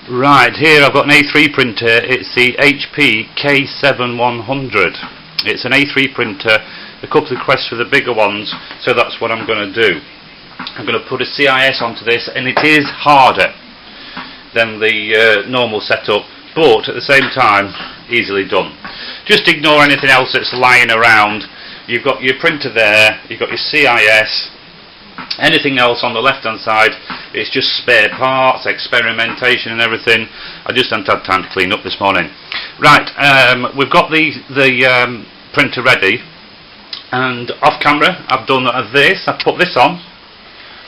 Right, here I've got an A3 printer. It's the HP K7100. It's an A3 printer. A couple of requests for the bigger ones, so that's what I'm going to do. I'm going to put a CIS onto this, and it is harder than the normal setup, but at the same time easily done. Just ignore anything else that's lying around. You've got your printer there, you've got your CIS. Anything else on the left hand side, it's just spare parts, experimentation and everything. I just haven't had time to clean up this morning. Right, we've got the printer ready, and off camera I've done this. I've put this on,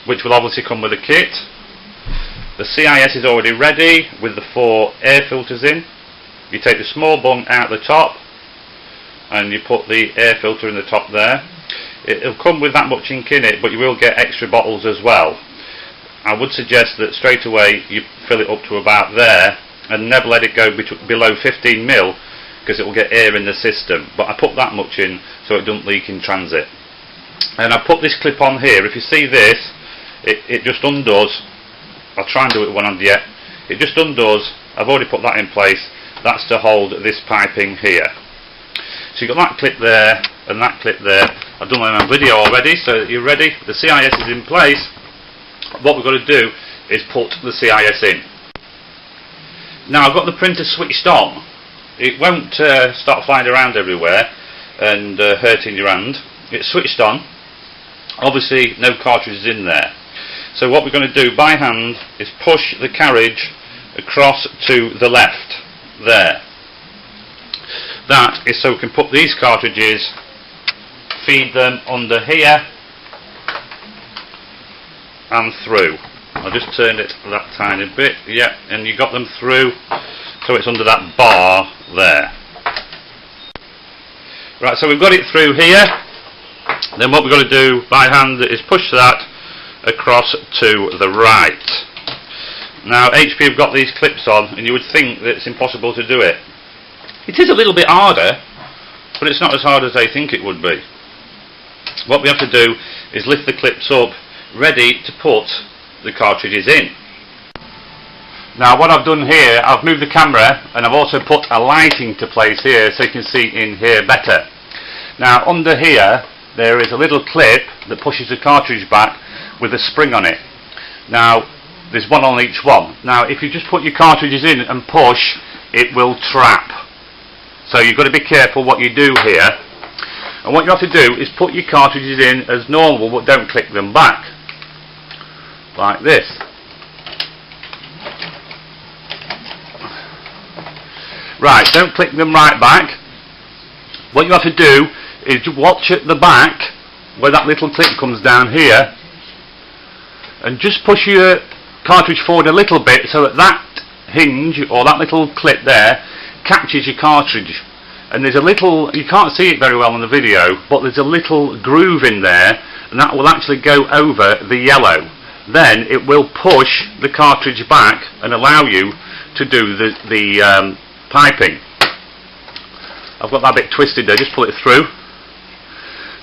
which will obviously come with a kit. The CIS is already ready with the 4 air filters in. You take the small bung out the top and you put the air filter in the top there. It'll come with that much ink in it, but you will get extra bottles as well. I would suggest that straight away you fill it up to about there and never let it go below 15mm, because it will get air in the system. But I put that much in so it doesn't leak in transit. And I put this clip on here. If you see this, it just undoes. I'll try and do it with one hand yet. It just undoes. I've already put that in place. That's to hold this piping here. So you've got that clip there and that clip there. I've done my own video already, so you're ready. The CIS is in place. What we've got to do is put the CIS in. Now I've got the printer switched on. It won't start flying around everywhere and hurting your hand. It's switched on. Obviously no cartridges in there. So what we're going to do by hand is push the carriage across to the left there. That is so we can put these cartridges, feed them under here and through. I'll just turn it that tiny bit, yeah, and you got them through, so it's under that bar there. Right, so we've got it through here. Then what we've got to do by hand is push that across to the right. Now HP have got these clips on, and you would think that it's impossible to do it. It is a little bit harder, but it's not as hard as they think it would be. What we have to do is lift the clips up, ready to put the cartridges in. Now what I've done here, I've moved the camera and I've also put a lighting to place here so you can see in here better. Now under here there is a little clip that pushes the cartridge back with a spring on it. Now there's one on each one. Now if you just put your cartridges in and push, it will trap. So you've got to be careful what you do here. And what you have to do is put your cartridges in as normal, but don't click them back. Like this. Right, don't click them right back. What you have to do is watch at the back where that little clip comes down here, and just push your cartridge forward a little bit so that that hinge or that little clip there catches your cartridge. And there's a little, you can't see it very well on the video, but there's a little groove in there, and that will actually go over the yellow. Then it will push the cartridge back and allow you to do the piping. I've got that bit twisted there, just pull it through.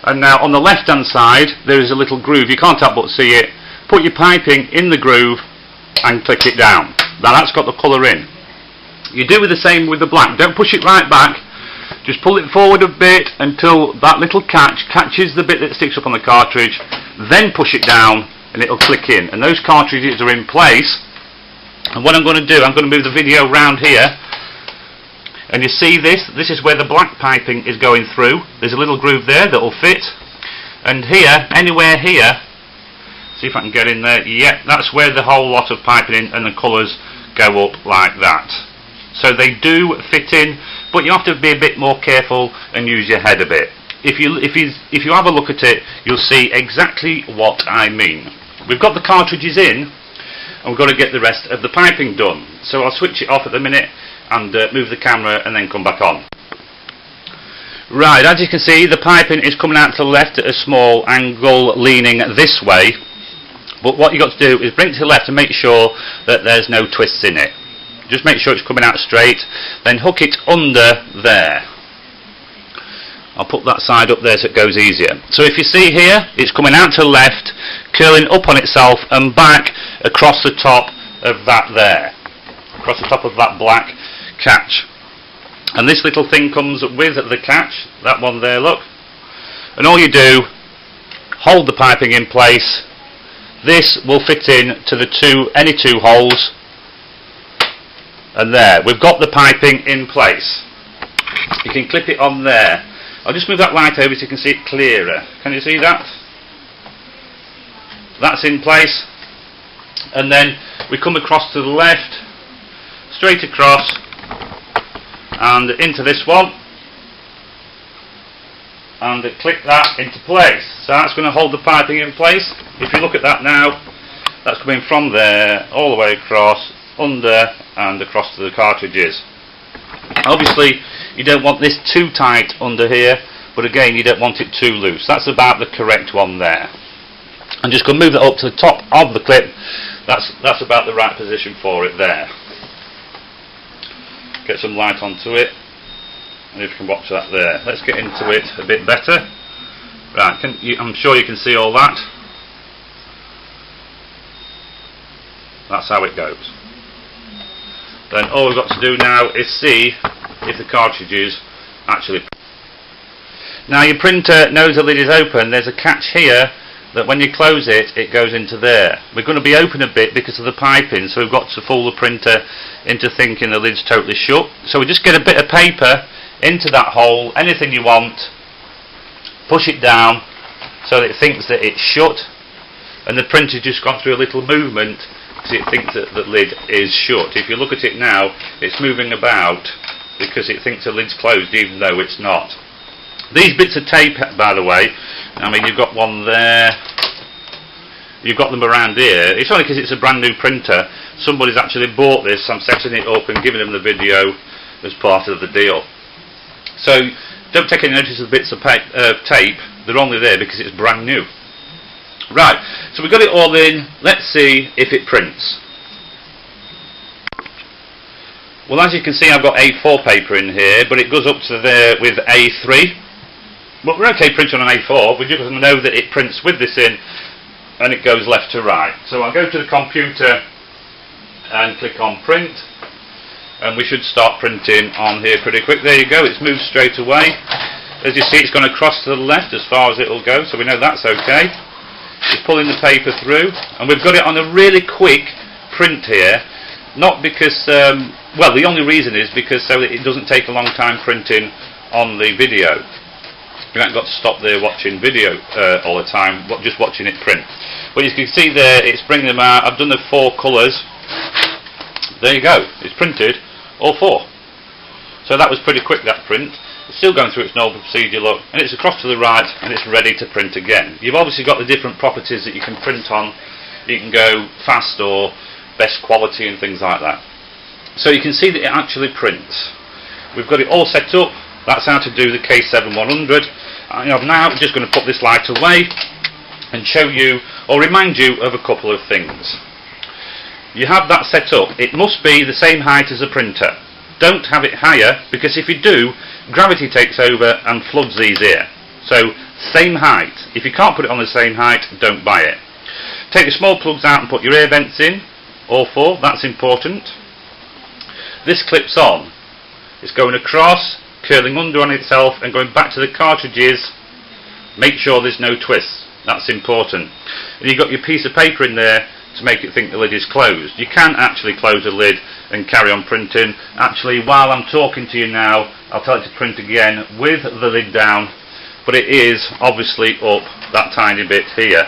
And now on the left hand side there is a little groove, you can't help but see it. Put your piping in the groove and click it down. Now that's got the colour in. You do the same with the black. Don't push it right back, just pull it forward a bit until that little catch catches the bit that sticks up on the cartridge, then push it down and it'll click in, and those cartridges are in place. And what I'm going to do, I'm going to move the video round here, and you see this is where the black piping is going through. There's a little groove there that will fit, and here, anywhere here, see if I can get in there, yeah, that's where the whole lot of piping in and the colours go up like that. So they do fit in, but you have to be a bit more careful and use your head a bit. If you have a look at it, you'll see exactly what I mean. We've got the cartridges in, and we've got to get the rest of the piping done. So I'll switch it off at the minute and move the camera and then come back on. Right, as you can see, the piping is coming out to the left at a small angle, leaning this way. But what you've got to do is bring it to the left and make sure that there's no twists in it. Just make sure it's coming out straight, then hook it under there. I'll put that side up there so it goes easier. So if you see here, it's coming out to the left, curling up on itself and back across the top of that there. across the top of that black catch. And this little thing comes with the catch, that one there, look. And all you do, hold the piping in place. This will fit in to any two holes. And there, we've got the piping in place. You can clip it on there. I'll just move that light over so you can see it clearer. Can you see that? That's in place. And then we come across to the left, straight across, and into this one, and click that into place. So that's going to hold the piping in place. If you look at that now, that's coming from there all the way across, under, and across to the cartridges. Obviously you don't want this too tight under here, but again you don't want it too loose. That's about the correct one there. I'm just going to move that up to the top of the clip. That's about the right position for it there. Get some light onto it, and if you can watch that there. Let's get into it a bit better. Right, I'm sure you can see all that. That's how it goes. Then all we've got to do now is see if the cartridges actually. Now your printer knows the lid is open. There's a catch here that when you close it, it goes into there. We're going to be open a bit because of the piping, so we've got to fool the printer into thinking the lid's totally shut. So we just get a bit of paper into that hole, anything you want, push it down so that it thinks that it's shut, and the printer's just gone through a little movement because it thinks that the lid is shut. If you look at it now, it's moving about because it thinks the lid's closed even though it's not. These bits of tape, by the way, I mean, you've got one there, you've got them around here. It's only because it's a brand new printer. Somebody's actually bought this. I'm setting it up and giving them the video as part of the deal. So don't take any notice of the bits of tape. They're only there because it's brand new. Right, so we've got it all in. Let's see if it prints. Well, as you can see, I've got A4 paper in here, but it goes up to there with A3. But we're okay printing on A4. We just know that it prints with this in, and it goes left to right. So I'll go to the computer and click on print, and we should start printing on here pretty quick. There you go, it's moved straight away. As you see, it's gone across to the left as far as it will go, so we know that's okay. Just pulling the paper through, and we've got it on a really quick print here. Not because, well, the only reason is because so that it doesn't take a long time printing on the video. You haven't got to stop there watching video all the time, just watching it print. But you can see there, it's bringing them out. I've done the 4 colours. There you go, it's printed all 4. So that was pretty quick, that print. It's still going through its normal procedure, look, and it's across to the right, and it's ready to print again. You've obviously got the different properties that you can print on. You can go fast or best quality and things like that. So you can see that it actually prints. We've got it all set up. That's how to do the K7100. I'm now just going to put this light away and show you or remind you of a couple of things. You have that set up. It must be the same height as the printer. Don't have it higher, because if you do, gravity takes over and floods these here. So same height. If you can't put it on the same height, don't buy it. Take the small plugs out and put your air vents in, all 4. That's important. This clips on. It's going across, curling under on itself and going back to the cartridges. Make sure there's no twists. That's important. And you've got your piece of paper in there to make it think the lid is closed. You can actually close the lid and carry on printing. Actually, while I'm talking to you now, I'll tell it to print again with the lid down, but it is obviously up that tiny bit here.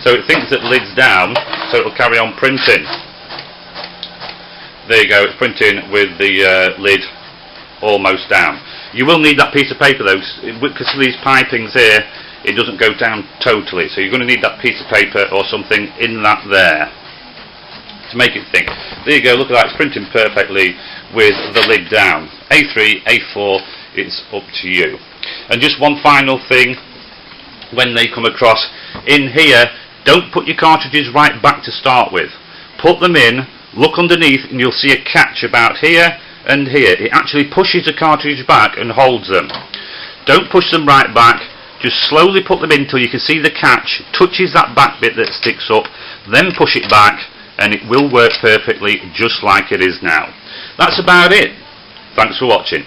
So it thinks that the lid's down, so it'll carry on printing. There you go, it's printing with the lid almost down. You will need that piece of paper though, because of these pipings here, it doesn't go down totally, so you're going to need that piece of paper or something in that there to make it think. There you go, look at that, it's printing perfectly with the lid down. A3, A4, it's up to you. And just one final thing, when they come across in here, don't put your cartridges right back to start with. Put them in, look underneath, and you'll see a catch about here and here. It actually pushes the cartridge back and holds them. Don't push them right back. Just slowly put them in until you can see the catch touches that back bit that sticks up, then push it back and it will work perfectly just like it is now. That's about it. Thanks for watching.